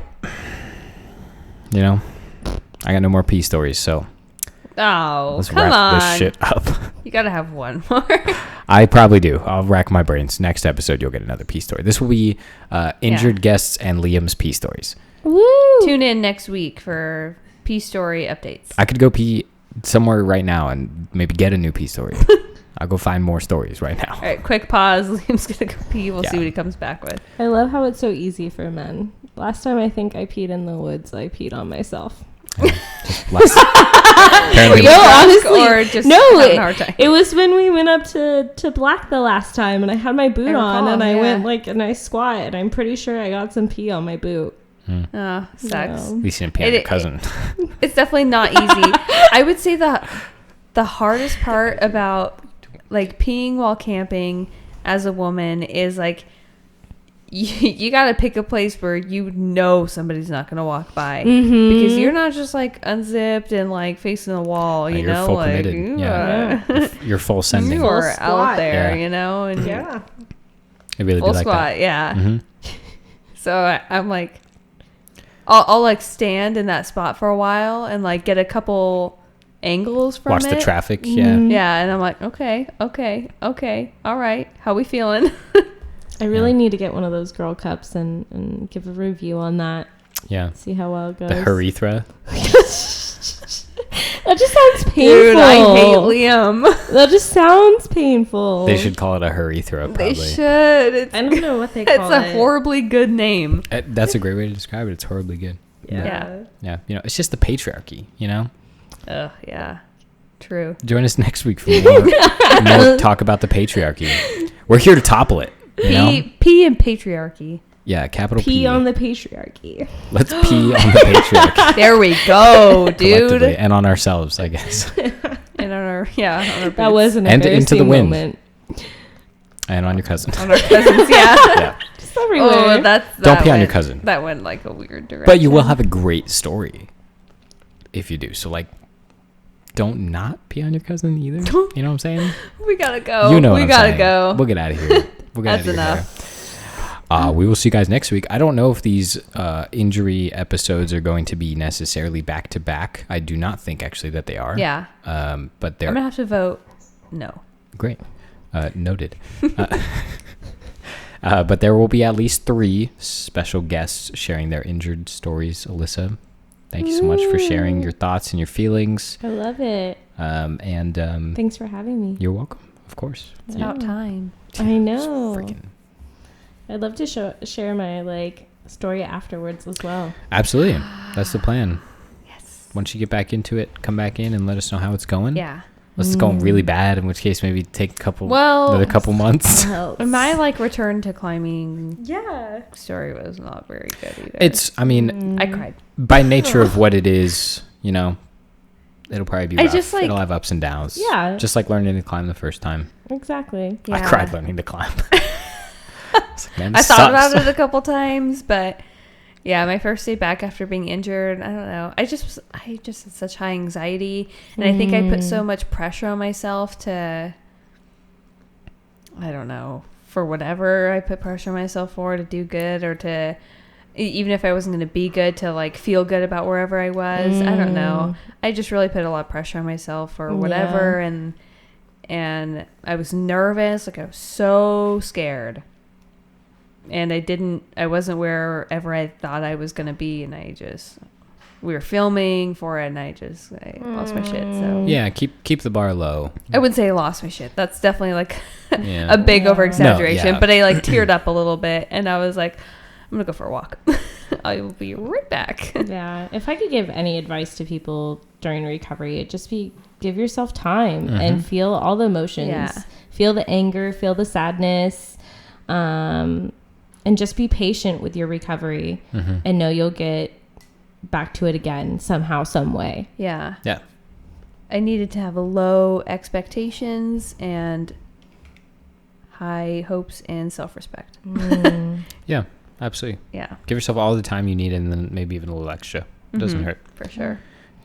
I got no more pee stories, so Oh, let's come wrap on. this shit up. You gotta have one more. I probably do. I'll rack my brains. Next episode, you'll get another pee story. This will be injured guests and Liam's pee stories. Woo! Tune in next week for P Story updates. I could go pee somewhere right now and maybe get a new pee story. I'll go find more stories right now. All right, quick pause. Liam's gonna go pee. We'll see Yeah. what he comes back with. I love how it's so easy for men. Last time I think I peed in the woods, I peed on myself. Apparently, No, honestly, or just no, having a hard time. it was when we went up to Black the last time, and I had my boot on, recall, and I yeah. went and I squat, and I'm pretty sure I got some pee on my boot. Oh, sucks. No. at least you didn't pee on your cousin. It's definitely not easy. I would say the hardest part about like peeing while camping as a woman is like you got to pick a place where somebody's not going to walk by because you're not just like unzipped and like facing the wall, You're full like committed. Yeah. You're full sending. you are Full out squat. there, Yeah. and Yeah. It really full be like squat, that. yeah. Mm-hmm. So I'm like, I'll like stand in that spot for a while and like get a couple angles from Watch it. the traffic. Yeah. Yeah, and I'm like, okay, all right, how we feeling? I really need to get one of those girl cups and give a review on that. Yeah. See how well it goes. The urethra. That just sounds painful. Dude, I hate Liam. That just sounds painful. They should call it a urethra, probably. They should. I don't know what they It's call a it. horribly good name. That's a great way to describe it. It's horribly good. Yeah. Yeah. It's just the patriarchy, Ugh, yeah. True. Join us next week for more talk about the patriarchy. We're here to topple it. P and patriarchy. Yeah, capital P. Pee on the patriarchy. Let's pee on the patriarchy. There we go, Collectively, dude. and on ourselves, I guess. And on our That boots. was an And embarrassing into the wind. moment. And on your cousin. On our cousins, yeah. Yeah. Just everywhere. Oh, Don't pee on your cousin. That went like a weird direction. But you will have a great story if you do. So, like, don't not pee on your cousin either. You know what I'm saying? We gotta go. You know what we I'm gotta saying. go. We'll get out of here. We'll get That's out of enough. here. We will see you guys next week. I don't know if these injury episodes are going to be necessarily back to back. I do not think actually that they are. Yeah. But they're I'm gonna have to vote no. great. Noted. But there will be at least 3 special guests sharing their injured stories. Alyssa, thank you so much for sharing your thoughts and your feelings. I love it. Thanks for having me. You're welcome. Of course. It's about time. I know. Freaking. I'd love to share my story afterwards as well. Absolutely. That's the plan. Yes. Once you get back into it, come back in and let us know how it's going. Yeah. Unless it's going really bad, in which case maybe take another couple months. My return to climbing Yeah. story was not very good either. I cried. By nature of what it is, it'll probably be rough. It'll have ups and downs. Yeah. Just like learning to climb the first time. Exactly. Yeah. I cried learning to climb. I thought about it a couple times, but yeah, my first day back after being injured, I don't know. I just had such high anxiety, and I think I put so much pressure on myself to, I don't know, for whatever I put pressure on myself for, to do good, or to, even if I wasn't going to be good, to feel good about wherever I was. I don't know. I just really put a lot of pressure on myself or whatever, and I was nervous. I was so scared. And I wasn't wherever I thought I was going to be. And we were filming for it, and I lost my shit. So yeah, keep the bar low. I wouldn't say I lost my shit. That's definitely a big over exaggeration. No, yeah. But I teared up a little bit, and I was like, I'm going to go for a walk. I will be right back. Yeah. If I could give any advice to people during recovery, it'd just be give yourself time and feel all the emotions. Yeah. Feel the anger, feel the sadness. And just be patient with your recovery and know you'll get back to it again somehow, some way. Yeah. Yeah. I needed to have low expectations and high hopes and self-respect. Yeah, absolutely. Yeah. Give yourself all the time you need, and then maybe even a little extra. It doesn't hurt. For sure.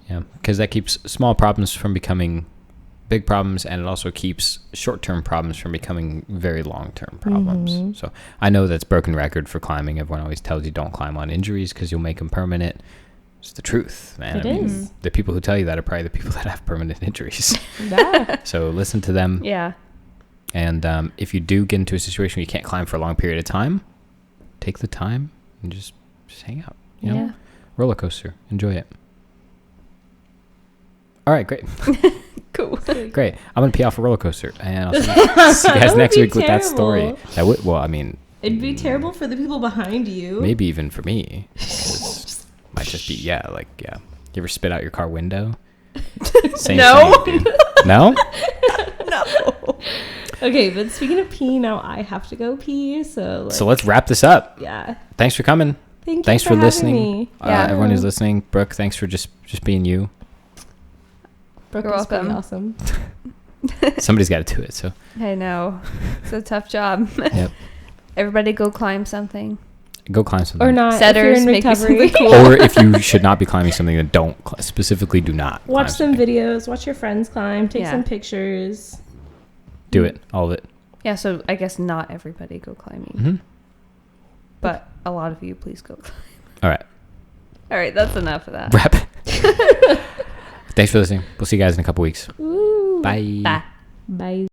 Yeah, because that keeps small problems from becoming big problems, and it also keeps short-term problems from becoming very long-term problems. So I know that's broken record for climbing. Everyone always tells you don't climb on injuries because you'll make them permanent. It's the truth, man. It is. The people who tell you that are probably the people that have permanent injuries. Yeah. So listen to them. Yeah. And if you do get into a situation where you can't climb for a long period of time, take the time and just hang out. You know? Roller coaster. Enjoy it. All right, great. Cool. Great. I'm going to pee off a roller coaster, and I'll see you guys next week with that story. It'd be terrible for the people behind you. Maybe even for me. Might just be, You ever spit out your car window? Same No. thing, dude. No? No. Okay, but speaking of pee, now I have to go pee. So let's wrap this up. Yeah. Thanks for coming. Thanks for listening. Me. Everyone who's listening. Brooke, thanks for just being you. Brooke You're is pretty welcome. awesome. Somebody's got to do it. So I know. It's a tough job. Yep. Everybody go climb something. Go climb something. Or not. Setters, if you're in make recovery. cool. Or if you should not be climbing something, then don't. Specifically, do not. Watch climb some videos. Watch your friends climb. Take some pictures. Do it. All of it. Yeah, so I guess not everybody go climbing. Mm-hmm. But a lot of you, please go climb. All right. All right, that's enough of that. Wrap. Thanks for listening. We'll see you guys in a couple weeks. Ooh. Bye. Bye. Bye.